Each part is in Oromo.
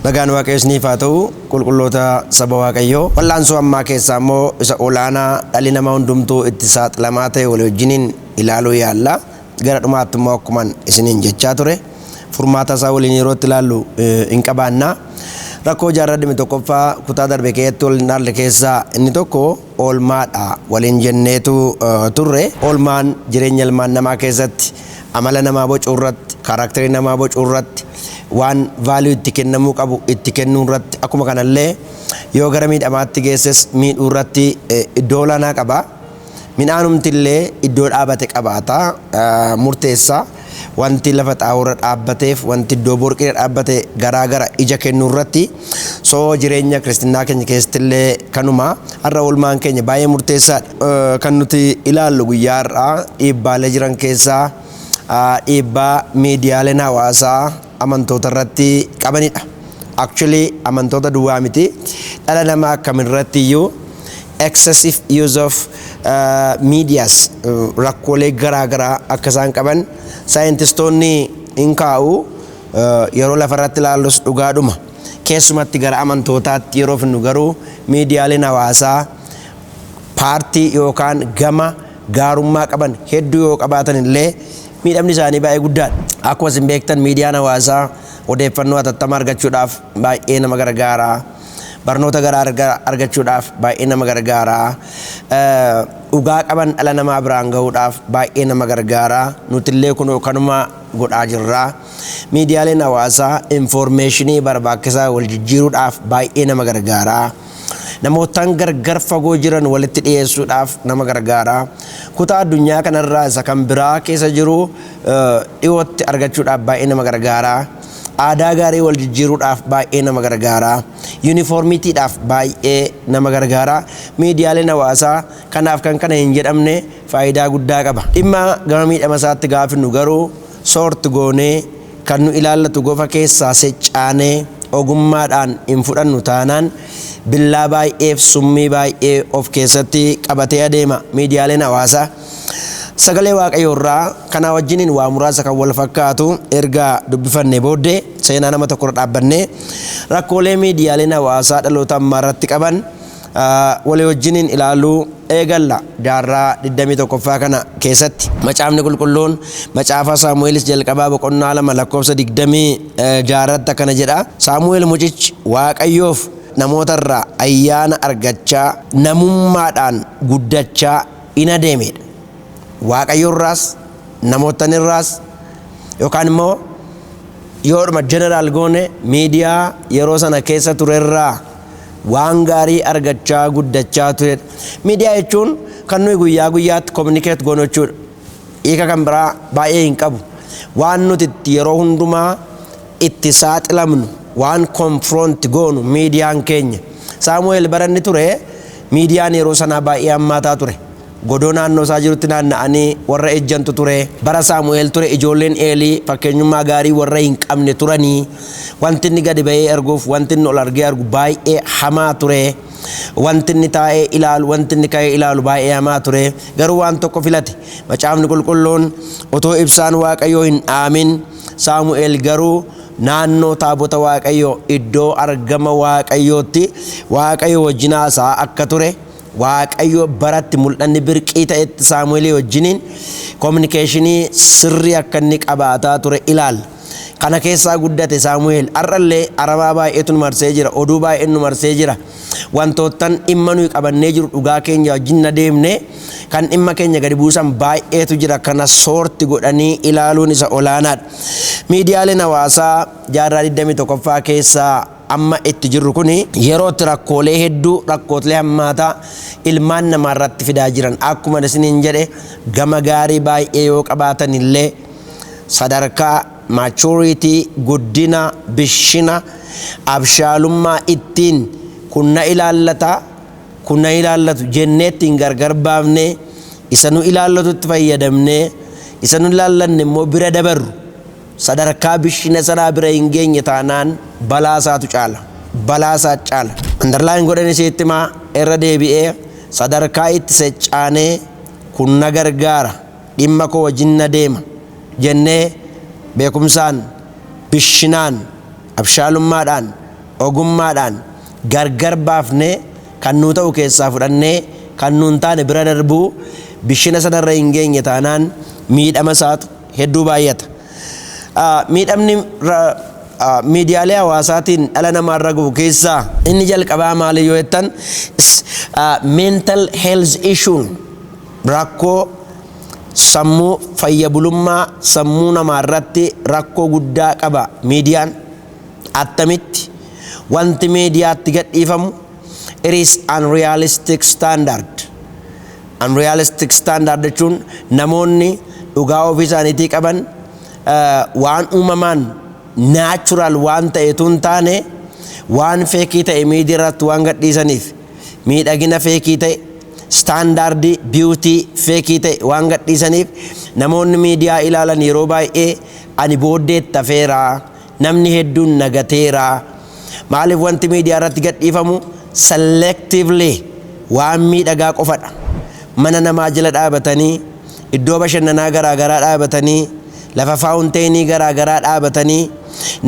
Nagaan Waaqayyoo isiniif haa ta'u qulqulloota saba Waaqayyoo wal'aansoo ammaa keessaa immoo isa olaanaa dhalli namaa hundumtuu itti saaxilamaa ta'e walii wajjiniin ilaaluu yaalla. Gara dhumaatti immoo akkuma isiniin jechaa ture furmaata isaa waliin yeroo itti ilaallu hin qabaanna. Rakkoo jaarraa tokkoffaa kutaa darbe keessatti waliin ilaalle keessaa inni tokko oolmaadha waliin jenneetu turre. Oolmaan jireenya ilmaan namaa keessatti amala namaa bocuu irratti, kaaraakterii namaa bocuu irratti, waan value itti kennamuu qabu itti kennuu irratti, akkuma kanallee yoo gara miidhamaatti geesses miidhuu irratti iddoo olaanaa qaba. Midhaanumti illee iddoo dhaabate qabaata murteessa. Wanti lafa xaawura dhaabbateef wanti iddoo borqee dhaabbate garaa ija kennuu irratti soo jireenya kristinaa keenya keessatti illee kanuma har'a oolmaan keenya baay'ee murteessaadha. Kan nuti ilaallu guyyaa har'aa dhiibbaalee jiran keessaa dhiibbaa miidiyaaleen hawaasaa amantoota irratti qabanidha. Actually amantoota duwwaa miti dhala namaa akkamirratti iyyuu excessive use of medias rakkoolee garaa akka isaan qaban saayintistoonni hin kaa'u. Yeroo lafarratti ilaallus dhugaadhuma keessumatti gara amantootaatti yeroo finnu garuu miidiyaaleen hawaasaa paartii yookaan gama gaarummaa qaban hedduu yoo qabaatan illee miidhamni isaanii baay'ee guddaadha. Akkuma isin beektan miidiyaan hawaasaa odeeffannoo hatattamaa argachuudhaaf baay'ee nama gargaara. Barnoota garaa argachuudhaaf baay'ee nama gargaara. Dhugaa qaban dhala namaa biraan gahuudhaaf baay'ee nama gargaara. Nutillee kun kanuma godhaa jirra. Miidiyaaleen hawaasaa informationii barbaachisaa wal jijjiiruudhaaf baay'ee nama gargaara. Namootaan gargar fagoo jiran walitti dhiyeessuudhaaf nama gargaara. Kutaa addunyaa kanarraa isa kan biraa keessa jiru dhiyootti argachuudhaaf baay'ee nama gargaara. Aadaa gaarii wal jijjiiruudhaaf baay'ee nama gargaara. Uniformitiidhaaf baay'ee nama gargaara. Miidiyaaleen hawaasaa kanaaf kan kana hin jedhamne faayidaa guddaa qaba. Dhimma gama miidhama isaatti gaafinnu garuu soorti goonee kan nu ilaallatu gofa keessaa seccaanee ogummaadhaan hin fudhannu taanaan billaa baay'eef summii baay'ee of keessatti qabatee adeema miidiyaaleen hawaasaa. Sagalee Waaqayyoo irraa kana wajjiniin waa muraasa kan wal fakkaatu erga dubbifanne booddee seenaa nama tokko irra dhaabbannee rakkoolee miidiyaaleen hawaasaa dhaloota ammaa irratti qaban walii wajjiniin ilaaluu eegalla. Jaarraa 21ffaa kana keessatti macaafni qulqulluun macaafa Saamu'eelis jalqabaa boqonnaa 2 lakkoofsa 26 akkana jedha. Saamu'eel mucichi Waaqayyoof namoota irraa ayyaana argachaa namummaadhaan guddachaa in adeemedha. Waaqayyo irraas namootan irraas yookaan immoo yoodhuma jeneraal goone miidiyaa yeroo sana keessa ture irraa waan gaarii argachaa guddachaa ture. Miidiyaa jechuun kan nuyi guyyaa guyyaatti communicate goonu jechuudha. Hiika kan biraa baay'ee hin qabu. Waan nuti yeroo hundumaa itti saaxilamnu waan confront goonu miidiyaan keenya. Saamu'eel baranni ture miidiyaan yeroo sanaa baay'ee hammaataa ture. Godoo naannoo isaa jirutti naanna'anii warra ejjantu ture. Bara Saamu'eel ture ijoolleen Eelii fakkeenyummaa gaarii warra hin qabne turanii. Wanti inni gadi ba'ee arguuf wanti inni ol argee argu baay'ee hamaa ture. Wanti inni taa'ee ilaalu wanti inni ka'ee ilaalu baay'ee hamaa ture. Garuu waan tokko filate macaafni qulqulluun otoo ibsaan Waaqayyoo hin dhaamin Saamu'eel garuu naannoo taabota Waaqayyoo iddoo argama Waaqayyootti Waaqayyo wajjin haasaa akka ture. Waaqayyo baratti mul'anni birqii ta'etti Saamu'eelii wajjiniin communicationii sirrii akka inni qabaataa ture ilaalla. Kana keessaa guddate Saamu'eel har'allee aramaa baay'eetu nu marsee jira. Oduu baay'een nu marsee jira. Wantootan dhimma nuyi qabannee jiru dhugaa keenya wajjin adeemne kan dhimma keenya gadi buusan baay'eetu jira. Kana soorti godhanii ilaaluun isa olaanaadha. Miidiyaaleen hawaasaa jaarraa 21ffaa keessaa amma itti jirru kuni yerootti rakkoolee hedduu rakkoolee hammaataa ilmaan namaa irratti fidaa jiran akkuma isiniin jedhe gama gaarii baay'ee yoo qabaatan illee sadarkaa maturity guddina bishina abshaalummaa ittiin kunna ilaallatu jenneettiin gargar baafne isa nu ilaallatutti fayyadamne isa nu ilaallanne immoo bira dabarru sadarkaa bishina sanaa bira hin geenye taanaan balaasaatu caala. Underline godhanii sitti maa irra deebi'ee sadarkaa itti seccaanee kun na gargaara dhimma koo wajjin na deema jennee beekumsaan bishinaan abshaalummaadhaan ogummaadhaan gargar baafnee kan nu ta'u keessaa fudhannee kan nuun taane bira darbuu bishina sanarra hin geenye taanaan miidhama isaatu hedduu baay'ata. Miidhamni miidiyaalee hawaasaatiin dhala namaarra gahu keessaa inni jalqabaa maali yoo jettan mental health issue rakkoo sammuu fayyabulummaa sammuu namaarratti rakkoo guddaa qaba miidiyaan. Attamitti wanti miidiyaatti gadhiifamu it is unrealistic standard. Unrealistic standard jechuun namoonni dhugaa ofii isaaniitii qaban waan uumamaan natural waan ta'etu hin taane waan feekii ta'e miidiyaa irratti waan gadhiisaniif miidhagina feekii ta'e standardii beauty feekii ta'e waan gadhiisaniif namoonni miidiyaa ilaalan yeroo baay'ee ani booddee tafeeraa namni hedduun nagateera. Maaliif wanti miidiyaa irratti gadhiifamu selectively waan miidhagaa qofadha. Mana namaa jala dhaabatanii iddoo bashannanaa garaagaraa dhaabatanii lafa faawunteenii garaagaraa dhaabatanii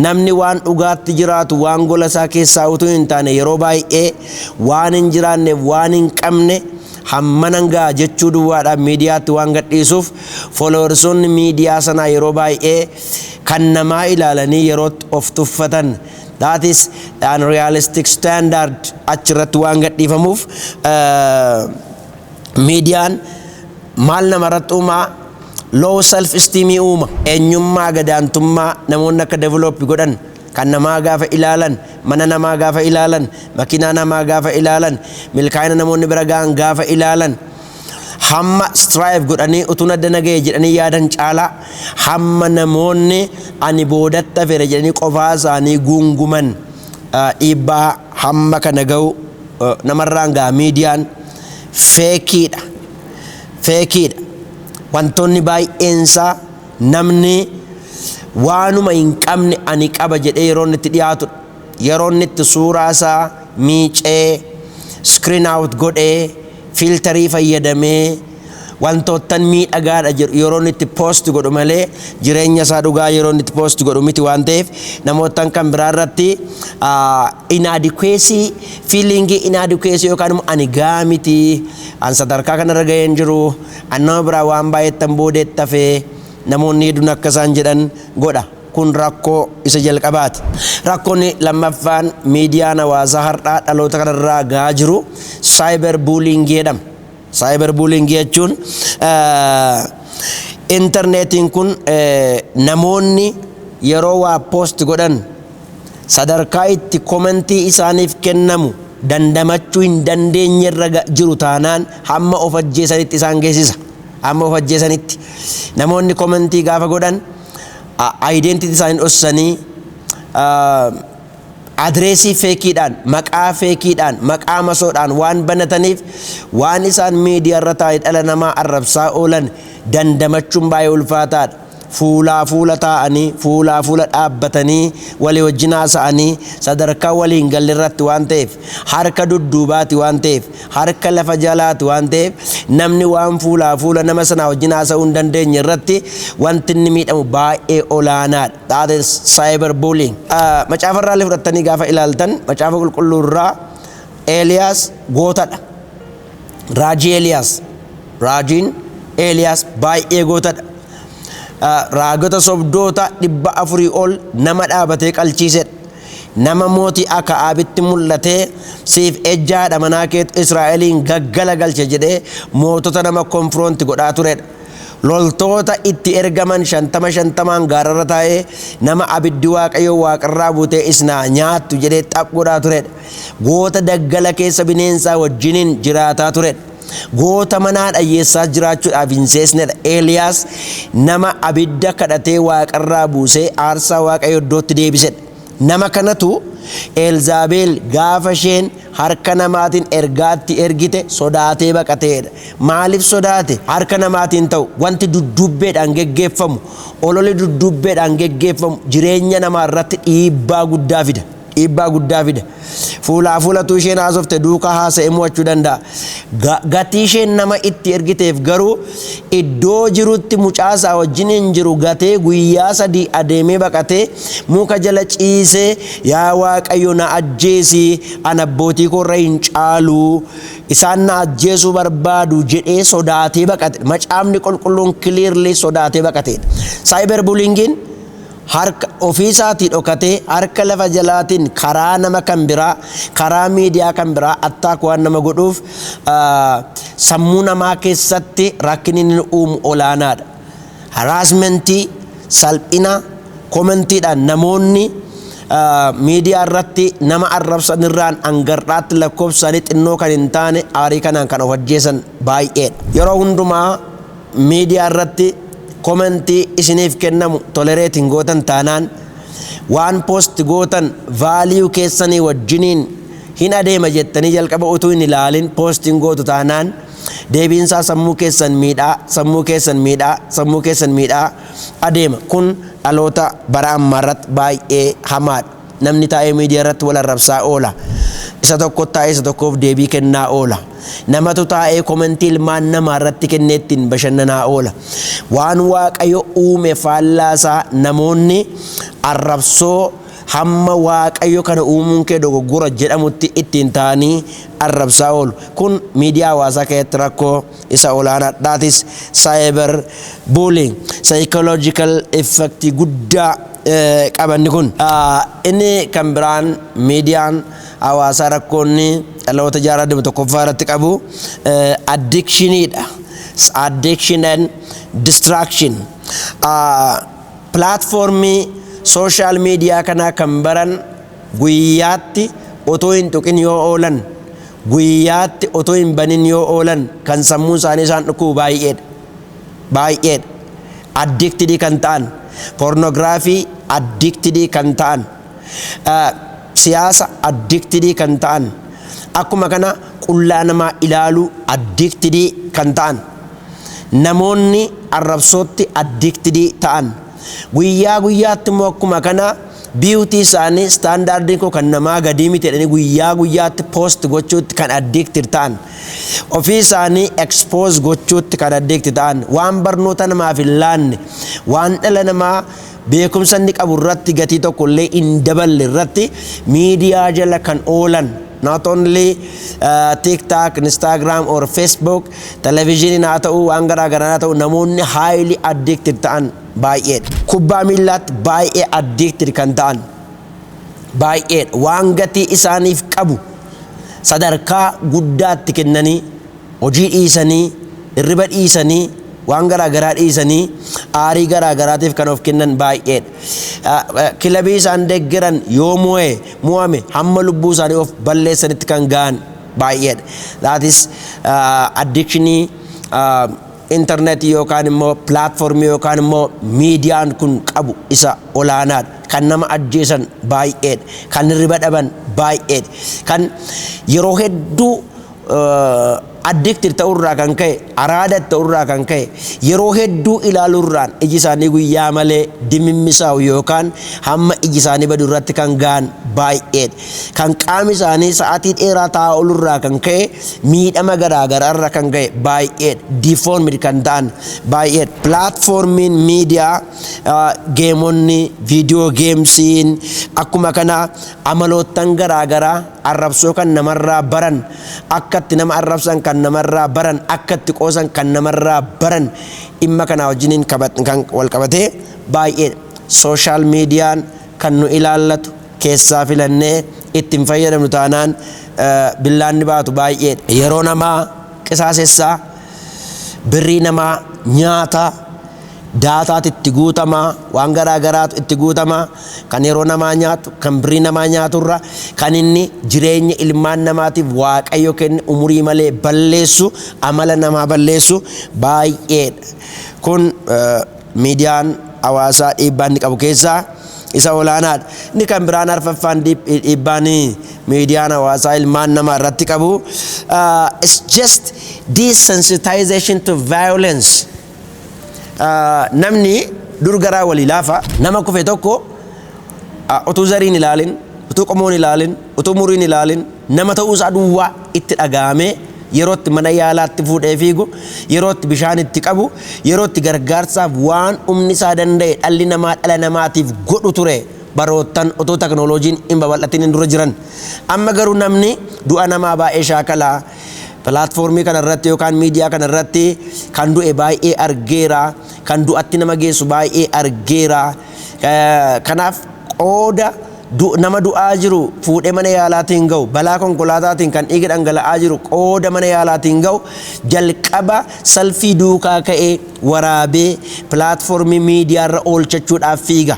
namni waan dhugaatti jiraatu waan gola isaa keessaa utuu hin taane yeroo baay'ee waan hin jiraanneef waan hin qabne hammanan gaa jechuu duwwaadhaan miidiyaatti waan gadhiisuuf followersoonni miidiyaa sanaa yeroo baay'ee kan namaa ilaalanii yerootti of tuffatan. That is unrealistic standard achirratti waan gadhiifamuuf miidiyaan maal namarratti uumaa low self esteem uuma. Eenyummaa gadaantummaa namoonni akka develop godhan kan namaa gaafa ilaalan mana namaa gaafa ilaalan makiinaa namaa gaafa ilaalan milkaa'ina namoonni bira ga'an gaafa ilaalan hamma strive godhanii utuna danagee jedhanii yaadan caalaa hamma namoonni ani boodatta fere jedhanii qofaa isaanii guunguman dhiibbaa hamma kana ga'u namarraan gaa miidiyaan feekiidha. Feekiidha. Wantoonni baay'eensaa namni waanuma hin qabne ani qaba jedhee yeroo inni itti dhiyaatu yeroo inni itti suuraa isaa miicee screen out godhee filterii fayyadamee wantootan miidhagaadha jedhu yeroo inni itti post godhu malee jireenya isaa dhugaa yeroo inni itti post godhu miti waan ta'eef namootan kan biraa irratti inadequacy feeling inadequacy yookaan immoo ani gaa miti an sadarkaa kanarra ga'ee hin jiru an nama biraa waan baay'eettan boodeetti hafee namoonni hedduun akka isaan jedhan godha. Kun rakkoo isa jalqabaati. Rakkoonni lammaffaan miidiyaan hawaasaa har'aa dhaloota kanarraa gahaa jiru cyber bullying jedhama. Cyber bullying jechuun internetiin kun namoonni yeroo waa post godhan sadarkaa itti komentii isaaniif kennamu dandamachuu hin dandeenye irra jiru taanaan hamma of ajjeesanitti isaan geessisa. Hamma of ajjeesanitti namoonni komentii gaafa godhan identity isaanii dhossanii adreesii feekiidhaan maqaa feekiidhaan maqaa masoodhaan waan banataniif waan isaan miidiyaa irra taa'ee dhala namaa arrabsaa oolan dandamachuun baay'ee ulfaataadha. Fuulaa fuula taa'anii fuulaa fuula dhaabbatanii walii wajjin haasa'anii sadarkaa waliin galle irratti waan ta'eef harka dudduubaati waan ta'eef harka lafa jalaati waan ta'eef namni waan fuulaa fuula nama sanaa wajjin haasa'uu hin dandeenye irratti wanti inni miidhamu baay'ee olaanaadha. That is cyber bullying. Macaafa irraa fudhattanii gaafa ilaaltan macaafa qulqulluu irraa Eeliyaas gootadha. Raajii Eeliyaas. Raajiin Eeliyaas baay'ee gootadha. Raagota sobdoota 400 ol nama dhaabatee qalchiisedha. Nama mootii Akaabitti mul'atee siif ejjaadha manaa keetu Israa'eliin gaggala galche jedhee mootota nama konfronti godhaa turedha. Loltoota itti ergaman 50 gaararra taa'ee nama abiddi waaqayyoo waaqarraa buutee isnaa nyaattu jedhee xaph godhaa turedha. Goota daggala keessa bineensaa wajjiniin jiraataa turedha. Goota manaa dhayyeessaa jiraachuudhaaf hin seesnedha. Eeliyaas nama abidda kadhatee waaqarraa buusee aarsaa waaqayyoo iddootti deebisedha. Nama kanatu Elzaabeel gaafa isheen harka namaatiin ergaatti ergite sodaatee baqateedha. Maaliif sodaate? Harka namaatiin ta'u wanti dudduubbeedhaan geggeeffamu ololi dudduubbeedhaan geggeeffamu jireenya namaa irratti dhiibbaa guddaa fida. dhiibbaa guddaa fida. Fuulaa fuulatu isheen haasofte duukaa haasa'ee mo'achuu danda'a. Gatii isheen nama itti ergiteef garuu iddoo jirutti mucaasaa wajjiniin jiru gatee guyyaa 3 adeemee baqatee muka jala ciisee yaa Waaqayyo na ajjeesi ana abbootii koorra hin caalu isaan na ajjeesuu barbaadu jedhee sodaatee baqate. Macaafni qulqulluun clearly sodaatee baqate. Cyber bullying harka ofiisaatii dhokatee harka lafa jalaatiin karaa nama kan biraa karaa miidiyaa kan biraa attaak waan nama godhuuf sammuu namaa keessatti rakkinni uumu olaanaadha. Haraasmentii, salphina, koomentiidhaan namoonni miidiyaa irratti nama arrabsan irraan hangardhaatti lakkoofsanii xinnoo kan hin taane aarii kanaan kan of ajjeesan baay'eedha. Yeroo hundumaa miidiyaa irratti komentii isiniif kennamu tolereetiin gootan taanaan waan post gootan value keessanii wajjiniin hin adeema jettanii jalqaba utuu hin ilaalin postiin gootu taanaan deebiinsaa sammuu keessan miidhaa adeema. Kun dhaloota bara ammaa irratti baay'ee hamaadha. Namni taa'ee miidiyaa irratti wal arrabsaa oola. Isa tokko taa'ee isa tokkoof deebii kennaa oola. Namatu taa'ee komentii ilmaan namaa irratti kenneettiin bashannanaa oola. Waan Waaqayyo uume faallaasaa namoonni arrabsoo hamma Waaqayyo kana uumuun kee dogoggora jedhamutti ittiin ta'anii arrabsaa oolu. Kun miidiyaa hawaasaa keessatti rakkoo isa olaanaadhaatis cyber bullying psychological effect guddaa qabanni kun. Inni kan biraan miidiyaan hawaasaa rakkoonni dhaloota jaarraa dhibba tokkoffaa irratti qabu addictionidha. Addiction and distraction. Platformii social media kana kan baran guyyaatti otoo hin tuqin yoo oolan guyyaatti otoo hin banin yoo oolan kan sammuu isaanii isaan dhukuu baay'eedha. Addicted kan ta'an, pornography addicted kan ta'an, siyaasa addicted kan ta'an, akkuma kana qullaa namaa ilaaluu addicted kan ta'an, namoonni arrabsootti addicted ta'an, guyyaa guyyaatti immoo akkuma kana beauty isaanii standardii koo kan namaa gadii miti jedhanii guyyaa guyyaatti post gochuutti kan addicted ta'an, ofii isaanii expose gochuutti kan addicted ta'an, waan barnoota namaaf hin laanne, waan dhala namaa beekumsa inni qabu irratti gatii tokko illee hin daballe irratti miidiyaa jala kan oolan. Not only TikTok, Instagram or Facebook, television haa ta'u waan garaagaraa haa ta'u namoonni highly addicted ta'an baay'eedha. Kubbaa miillaatti baay'ee addicted kan ta'an baay'eedha. Waan gatii isaaniif qabu sadarkaa guddaatti kennanii hojii dhiisanii hirriba dhiisanii waan garaagaraa dhiisanii aarii garaagaraatiif kan of kennan baay'eedha. Kilabii isaan deeggaran yoo mo'ame hamma lubbuu isaanii of balleessanitti kan ga'an baay'eedha. That is addictionii internet yookaan immoo platformii yookaan immoo miidiyaan kun qabu isa olaanaadha. Kan nama ajjeesan baay'eedha. Kan hirriba dhaban baay'eedha. Kan yeroo hedduu addicted ta'urraa kan ka'e, araada ta'urraa kan ka'e, yeroo hedduu ilaaluurraan iji isaanii guyyaa malee dimimmisaa'u yookaan hamma iji isaanii badu irratti kan ga'an baay'eedha. Kan qaami isaanii sa'aatii dheeraa taa'aa olurraa kan ka'e miidhama garaagaraarra kan ga'e baay'eedha. Deformed kan ta'an baay'eedha. Platformiin miidiyaa geemonni, viidiyoo geemsiin akkuma kana amaloottan garaagaraa arrabsoo kan namarraa baran akkatti nama arrabsan kan namarraa baran akkatti qoosan kan namarraa baran dhimma kana wajjiniin kan wal qabatee baay'eedha. Social meediyaan kan nu ilaallatu keessaa filannee ittiin fayyadamnu taanaan billaan ni baatu baay'eedha. Yeroo namaa qisaasessaa, birrii namaa nyaata, daataatu itti guutamaa, waan garaagaraatu itti guutamaa, kan yeroo namaa nyaatu, kan birrii namaa nyaaturra, kan inni jireenya ilmaan namaatiif Waaqayyo kenne umurii malee balleessu, amala namaa balleessu baay'eedha. Kun miidiyaan hawaasaa dhiibbaa inni qabu keessaa isa olaanaadha. Inni kan biraan arfaffaan dhiibbaan miidiyaan hawaasaa ilmaan namaa irratti qabu it's just desensitization to violence. Namni dur garaa walii laafa nama kufe tokko utuu zariin ilaalin utuu qomoon ilaalin utuu muriin ilaalin nama ta'uu isaa duwwaa itti dhagaame yerootti mana yaalaatti fuudhee fiigu yerootti bishaan itti qabu yerootti gargaarsaaf waan humni isaa danda'e dhalli namaa dhala namaatiif godhu ture baroottan otoo teknooloojiin hin babal'atin dura jiran amma garuu namni du'a namaa baay'ee shaakalaa platformii kana irratti yookaan miidiyaa kana irratti kan du'e baay'ee argeera kan du'atti nama geessu baay'ee argeera kanaaf qooda nama du'aa jiru fuudhee mana yaalaatiin ga'u balaa konkolaataatiin kan dhiiga dhangala'aa jiru qooda mana yaalaatiin ga'u jalqaba salfii duukaa ka'ee waraabee platformii miidiyaa irra oolchachuudhaaf fiiga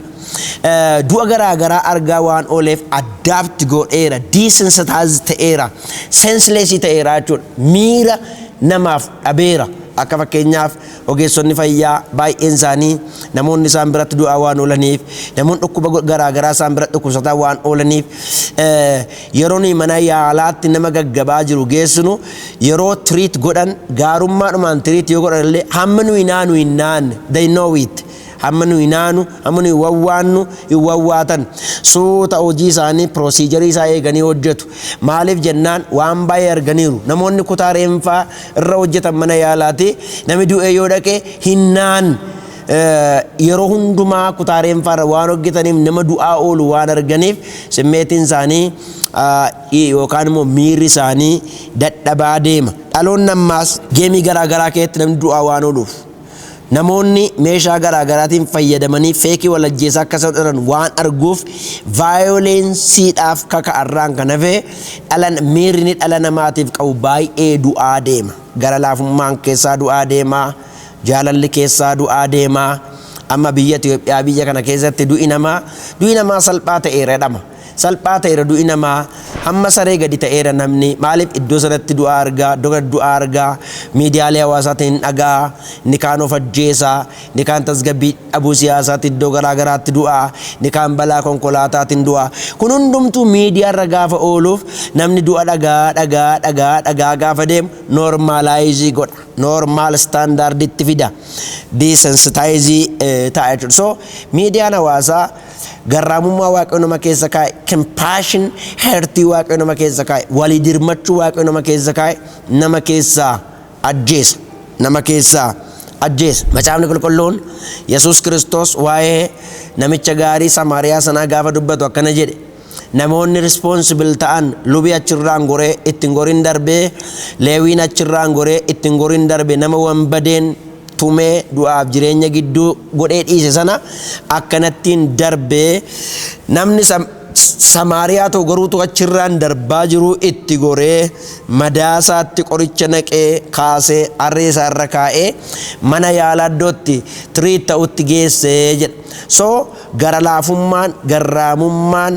du'a garaagaraa argaa waan ooleef adapt godheera desensitize ta'eera senseless ta'eera jechuudha miira namaaf dhabeera akka fakkeenyaaf ogeessonni fayyaa baay'een isaanii namoonni isaan biratti du'aa waan oolaniif namoonni dhukkuba garaagaraa isaan biratti dhukkubsataa waan oolaniif yeroon mana yaalaatti nama gaggabaa jiru geessinu yeroo treat godhan gaarummaadhumaan treat yoo godhan illee hamma nu hin naanne they know it hamma nu inaanu hamma nu wawwaannu iwawwaatan suuta hojii isaanii procedure isaa eeganii hojjetu maaliif jennaan waan baay'ee arganiiru namoonni kutaa reenfaa irra hojjetan mana yaalaati namni du'e yoo dhaqe hinnaan yeroo hundumaa kutaa reenfaa irra waan hojjetaniif nama du'aa oolu waan arganiif simmeetiin isaanii yookaan immoo miirri isaanii dadhabaa deema dhaloonni ammaas geemii garaagaraa keessatti namni du'aa waan ooluuf namoonni meeshaa garaagaraatiin fayyadamanii feekii walajjeessaa akka isaan waan arguuf vaayolensiidhaaf kaka'arraan kan hafe miirri dhala namaatiif qabu baay'ee du'aa deema gara laafummaan keessaa du'aa deema jaalalli keessaa du'aa deema amma biyya Itoophiyaa biyya kana keessatti du'i namaa salphaa ta'eera jedhama salphaa ta'eera du'i namaa hamma saree gadi ta'eera namni maaliif iddoo sanatti du'aa argaa du'aa argaa miidiyaalee hawaasaatiin dhagaa ni kaan of ajjeesaa ni kaan tasgabbii dhabuu siyaasaatti iddoo garaagaraatti du'aa ni kaan balaa konkolaataatiin du'aa kun hundumtuu miidiyaa irra gaafa ooluuf namni du'a dhagaa gaafa deemu noormaalaayizii godha normal standarditti fida desensitize ta'a jechuudha so miidiyaan hawaasaa garraamummaa waaqayyo nama keessa kaa'e compassion heertii waaqayyo nama keessa kaa'e walii dirmachuu waaqayyo nama keessa kaa'e nama keessaa ajjeesa macaafni qulqulluun Yesuus Kiristoos waa'ee namicha gaarii Samaariyaa sanaa gaafa dubbatu akkana jedhe namoonni responsible ta'an lubii achirraan goree ittiin gorin darbee leewiin achirraan goree ittiin gorin darbe nama wanbadeen tumee du'aaf jireenya gidduu godhee dhiise sana akkanattiin darbee namni Samaariyaa ta'u garuutu achirraan darbaa jiru itti goree madaasaatti qoricha naqee kaasee harree isaa irra kaa'ee mana yaalaa iddootti tiriit ta'utti geessee jedha so gara laafummaan garraamummaan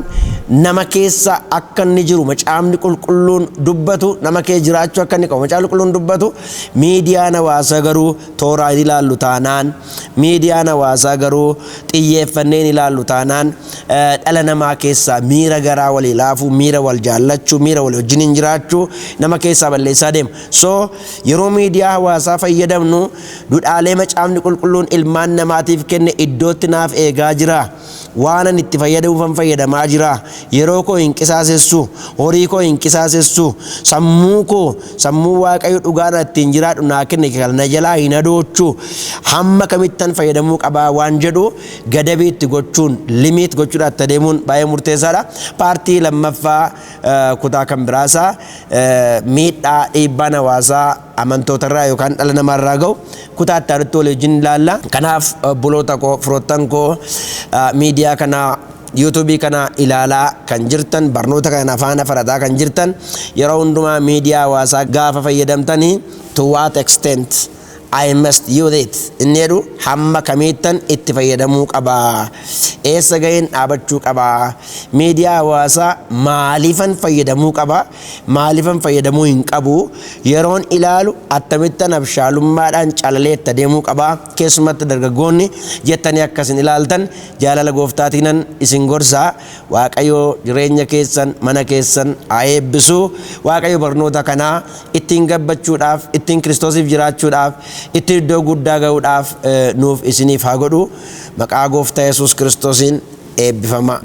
nama keessa akka inni jiru macaafni qulqulluun dubbatu nama kee jiraachuu akka inni qabu macaafni qulqulluun dubbatu miidiyaan hawaasaa garuu tooraan ilaallu taanaan miidiyaan hawaasaa garuu xiyyeeffanneen ilaallu taanaan dhala namaa keessaa miira garaa walii laafuu miira wal jaallachuu miira walii wajjin jiraachuu nama keessaa balleessaa deema so yeroo miidiyaa hawaasaa fayyadamnu duudhaalee macaafni qulqulluun ilmaan namaatiif kenne iddootti naaf eegaa jira waanan itti fayyadamuufan fayyadamaa jira yeroo koo hin qisaasessu horii koo hin qisaasessu sammuu waaqayyo dhugaan ittiin jiraadhu naa kenne kana jalaa hin adoochu hamma kamittan fayyadamuu qabaa waan jedhu gadabiitti gochuun limit gochuudhaatti adeemuun baay'ee murteessaadha paartii lammaffaa kutaa kan biraasaa miidhaa dhiibbaan hawaasaa amantootarraa yookaan dhala namaarraa ga'u kutaa itti aanutti waliin ilaalla kanaaf obboloota koo firoottan koo miidiyaa kana YouTubii kana ilaalaa kan jirtan barnoota kana faana faradaa kan jirtan yeroo hundumaa miidiyaa hawaasaa gaafa fayyadamtanii to what extent I must use it inni jedhu hamma kamittan itti fayyadamuu qabaa eessa ga'een dhaabachuu qabaa miidiyaa hawaasaa maaliifan fayyadamuu qabaa maaliifan fayyadamuu hin qabu yeroon ilaalu attamittan abshaalummaadhaan calaleetta deemuu qabaa keessumatti dargaggoonni jettanii akkasin ilaaltan jaalala gooftaatiin isin gorsaa waaqayyo jireenya keessan mana keessan haa eebbisu waaqayyo barnoota kanaa ittiin gabbachuudhaaf ittiin Kiristoosiif jiraachuudhaaf itti iddoo guddaa ga'uudhaaf nuuf isiniif haa godhu maqaa gooftaa Yesuus Kiristoosiin eebbifama.